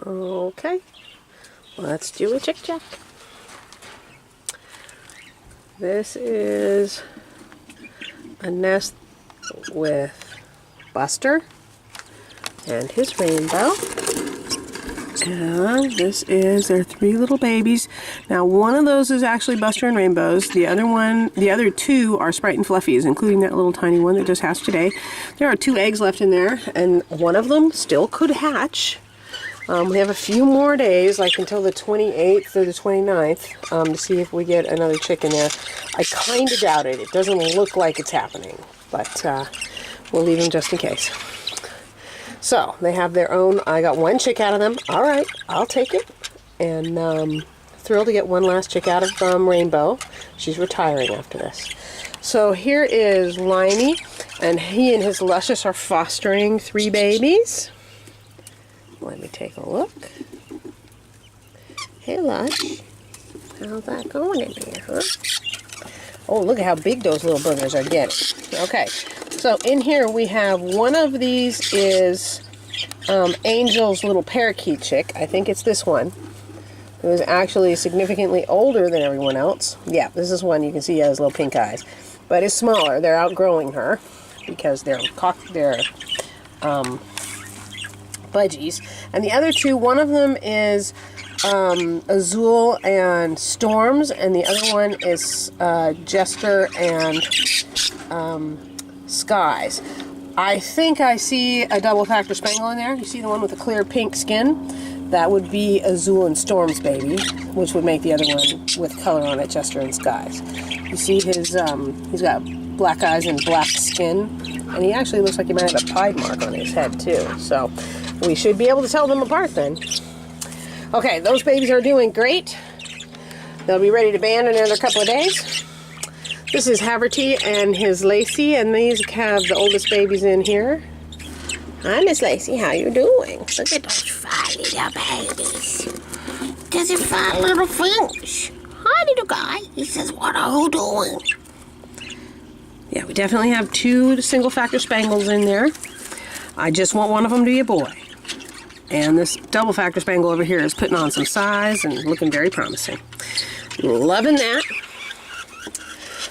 Okay, let's do a chick check. This is a nest with Buster and his rainbow. And this is their 3 little babies. Now one of those is actually Buster and Rainbow's. The other 2 are Sprite and Fluffies, including that little tiny one that just hatched today. There are 2 eggs left in there, and one of them still could hatch. We have a few more days, like until the 28th or the 29th, to see if we get another chick in there. I kind of doubt it. It doesn't look like it's happening, but we'll leave them just in case. So, they have their own. I got 1 chick out of them. All right, I'll take it. And thrilled to get one last chick out of Rainbow. She's retiring after this. So here is Limey, and he and his Luscious are fostering 3 babies. Let me take a look. Hey, Lush. How's that going in here, huh? Oh, look at how big those little boogers are getting. Okay, so in here we have one of these is Angel's little parakeet chick. I think it's this one. It was actually significantly older than everyone else. Yeah, this is one. You can see he has little pink eyes. But it's smaller. They're outgrowing her because they're budgies. And the other 2, one of them is Azul and Storms, and the other one is Jester and Skies. I think I see a double factor spangle in there. You see the one with the clear pink skin? That would be Azul and Storm's baby, which would make the other one with color on it, Jester and Skies. You see his, he's got black eyes and black skin, and he actually looks like he might have a pied mark on his head too. So we should be able to tell them apart then. Okay, those babies are doing great. They'll be ready to band in another couple of days. This is Haverty and his Lacey, and these have the oldest babies in here. Hi, Miss Lacey, how you doing? Look at those 5 little babies. There's a 5 little finch. Hi, little guy. He says, what are you doing? Yeah, we definitely have 2 single factor spangles in there. I just want one of them to be a boy. And this double factor spangle over here is putting on some size and looking very promising. Loving that.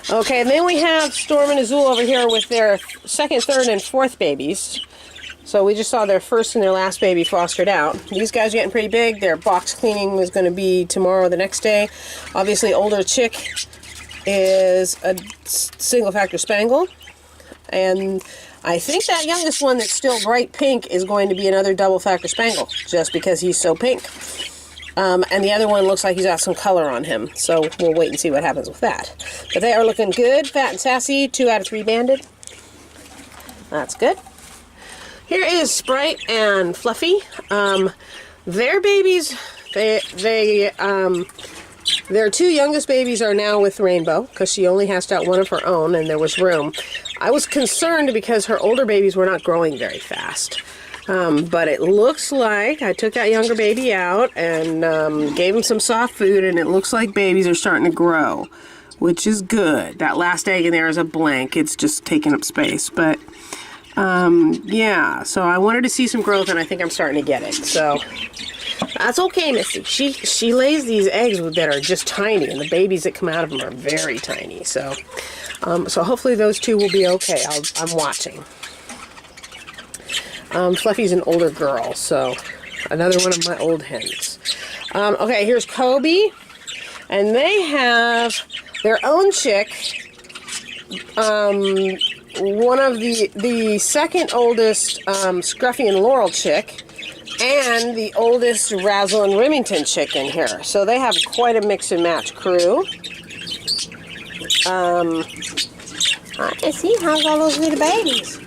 Okay, and then we have Storm and Azul over here with their 2nd, 3rd, and 4th babies. So we just saw their first and their last baby fostered out. These guys are getting pretty big. Their box cleaning is going to be tomorrow or the next day. Obviously, older chick is a single factor spangle. And I think that youngest one that's still bright pink is going to be another double factor spangle, just because he's so pink. And the other one looks like he's got some color on him, so we'll wait and see what happens with that. But they are looking good, fat and sassy, 2 out of 3 banded. That's good. Here is Sprite and Fluffy. Their babies, their 2 youngest babies are now with Rainbow, because she only hatched out one of her own and there was room. I was concerned because her older babies were not growing very fast. But it looks like I took that younger baby out and gave him some soft food, and it looks like babies are starting to grow, which is good. That last egg in there is a blank. It's just taking up space. But, yeah, so I wanted to see some growth, and I think I'm starting to get it. So that's okay, Missy. She lays these eggs that are just tiny, and the babies that come out of them are very tiny. So, so hopefully those 2 will be okay. I'm watching. Fluffy's an older girl, so another one of my old hens. Okay, here's Kobe, and they have their own chick. One of the second oldest Scruffy and Laurel chick, and the oldest Razzle and Remington chick in here. So they have quite a mix and match crew. I see how's all those little babies.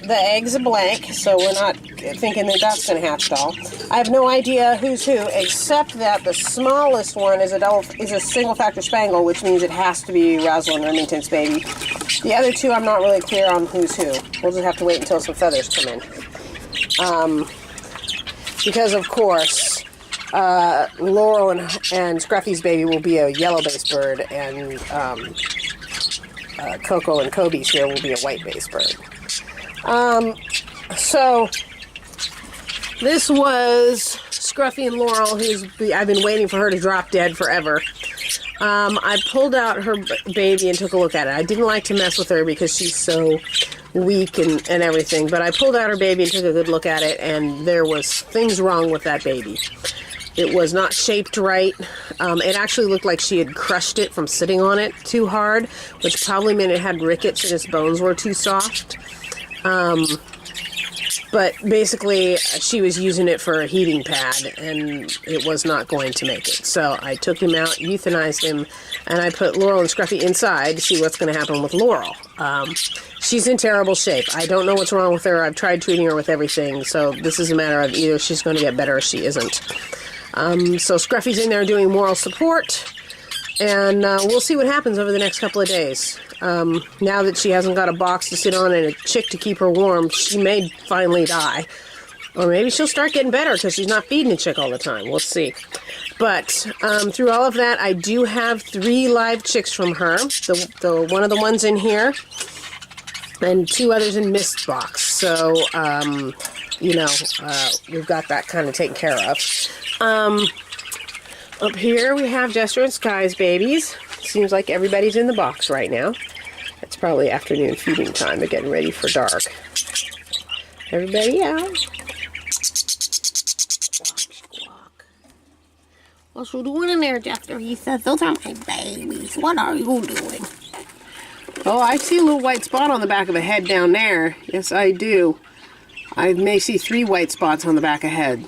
The eggs are blank, so we're not thinking that that's going to hatch at all. I have no idea who's who, except that the smallest one is a single factor spangle, which means it has to be Razzle and Remington's baby. The other 2, I'm not really clear on who's who. We'll just have to wait until some feathers come in. Because of course, Laurel and Scruffy's baby will be a yellow-based bird, and Coco and Kobe's here will be a white-based bird. So This was Scruffy and Laurel, I've been waiting for her to drop dead forever. I pulled out her baby and took a look at it. I didn't like to mess with her because she's so weak and everything, but I pulled out her baby and took a good look at it, and there was things wrong with that baby. It was not shaped right. It actually looked like she had crushed it from sitting on it too hard, which probably meant it had rickets and its bones were too soft. But basically, she was using it for a heating pad, and it was not going to make it. So I took him out, euthanized him, and I put Laurel and Scruffy inside to see what's going to happen with Laurel. She's in terrible shape. I don't know what's wrong with her. I've tried treating her with everything, so this is a matter of either she's going to get better or she isn't. So Scruffy's in there doing moral support, and we'll see what happens over the next couple of days. Now that she hasn't got a box to sit on and a chick to keep her warm, she may finally die. Or maybe she'll start getting better because she's not feeding the chick all the time. We'll see. But through all of that, I do have 3 live chicks from her. The one of the ones in here, and 2 others in Mist box. So, we've got that kind of taken care of. Up here we have Jester and Sky's babies. Seems like everybody's in the box right now. It's probably afternoon feeding time. They're getting ready for dark. Everybody out. Squawk. What's you doing in there, Jester? He says, those are my babies. What are you doing? Oh, I see a little white spot on the back of a head down there. Yes, I do. I may see 3 white spots on the back of head.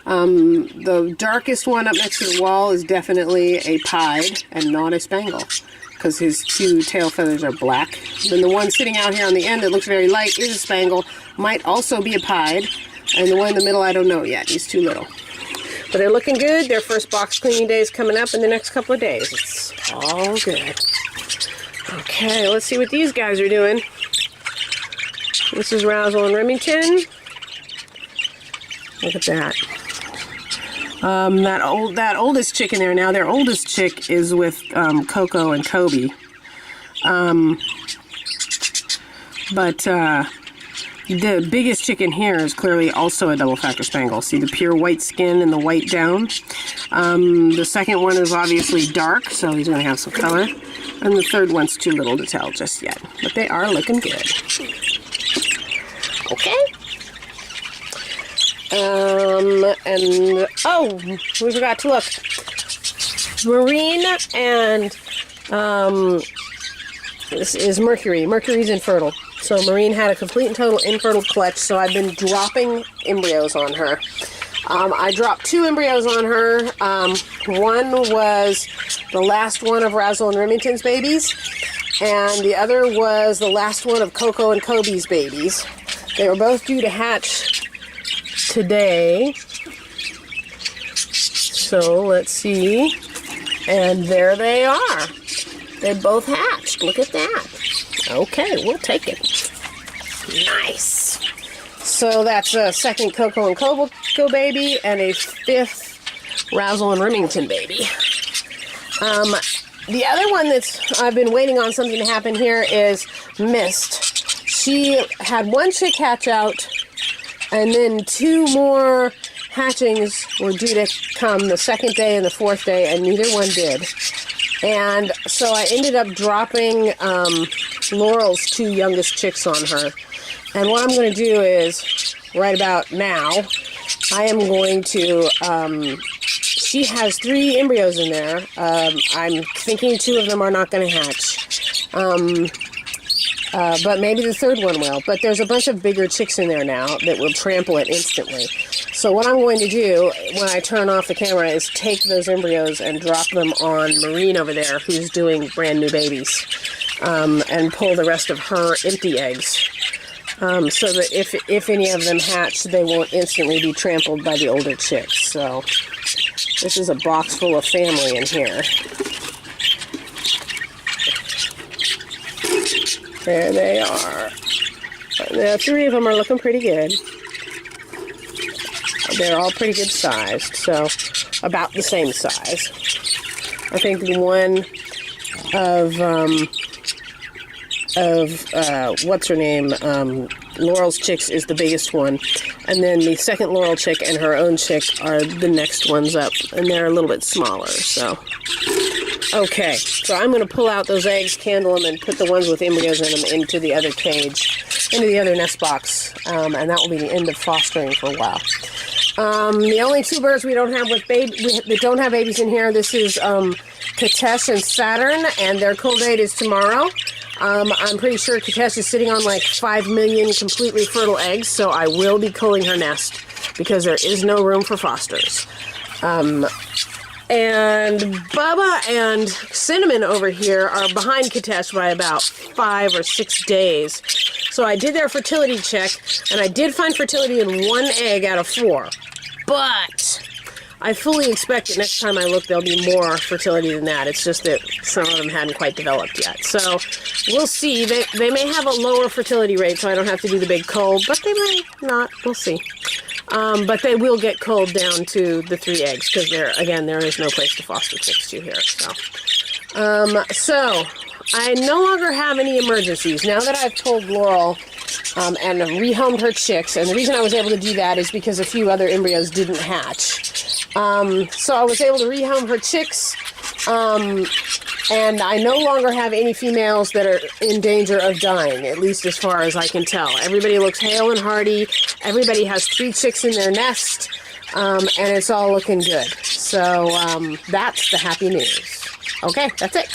The darkest one up next to the wall is definitely a pied and not a spangle, because his 2 tail feathers are black. Then the one sitting out here on the end that looks very light is a spangle, might also be a pied, and the one in the middle I don't know yet, he's too little. But they're looking good. Their first box cleaning day is coming up in the next couple of days. It's all good. Okay, let's see what these guys are doing. This is Razzle and Remington. Look at that. That oldest chick in there now, their oldest chick is with Coco and Kobe. But the biggest chick in here is clearly also a double factor spangle. See the pure white skin and the white down? The second one is obviously dark, so he's going to have some color. And the third one's too little to tell just yet. But they are looking good. Okay. And, oh, we forgot to look. Marine and, this is Mercury. Mercury's infertile. So Marine had a complete and total infertile clutch, so I've been dropping embryos on her. I dropped 2 embryos on her. One was the last one of Razzle and Remington's babies, and the other was the last one of Coco and Kobe's babies. They were both due to hatch today. So let's see. And there they are. They both hatched. Look at that. Okay, we'll take it. Nice. So that's a second Coco and Coco baby and a 5th Razzle and Remington baby. The other one that's I've been waiting on something to happen here is Mist. She had 1 chick hatch out, and then 2 more hatchings were due to come the 2nd day and the 4th day, and neither one did. And so I ended up dropping Laurel's 2 youngest chicks on her. And what I'm going to do is, right about now, I am going to, she has 3 embryos in there. I'm thinking 2 of them are not going to hatch. But maybe the 3rd one will. But there's a bunch of bigger chicks in there now that will trample it instantly. So what I'm going to do when I turn off the camera is take those embryos and drop them on Marine over there, who's doing brand new babies, and pull the rest of her empty eggs. So that if any of them hatch, they won't instantly be trampled by the older chicks. So this is a box full of family in here. There they are. Now, 3 of them are looking pretty good. They're all pretty good sized, so about the same size. I think the one of what's her name, Laurel's chicks is the biggest one, And then the second Laurel chick and her own chick are the next ones up, and they're a little bit smaller, so. Okay, so I'm going to pull out those eggs, candle them, and put the ones with embryos in them into the other cage, into the other nest box, and that will be the end of fostering for a while. The only two birds we don't have with that don't have babies in here, this is Katesh and Saturn, and their cull date is tomorrow. I'm pretty sure Katesh is sitting on like 5 million completely fertile eggs, so I will be culling her nest because there is no room for fosters. And Bubba and Cinnamon over here are behind Katesh by about 5 or 6 days. So I did their fertility check, and I did find fertility in 1 egg out of 4. But I fully expect that next time I look, there'll be more fertility than that. It's just that some of them hadn't quite developed yet. So we'll see. They may have a lower fertility rate, so I don't have to do the big cull, but they may not. We'll see. But they will get culled down to the 3 eggs because there is no place to foster chicks to here. So I no longer have any emergencies. Now that I've told Laurel and rehomed her chicks, and the reason I was able to do that is because a few other embryos didn't hatch. So I was able to rehome her chicks, and I no longer have any females that are in danger of dying, at least as far as I can tell. Everybody looks hale and hearty. Everybody has 3 chicks in their nest, and it's all looking good. So that's the happy news. Okay, that's it.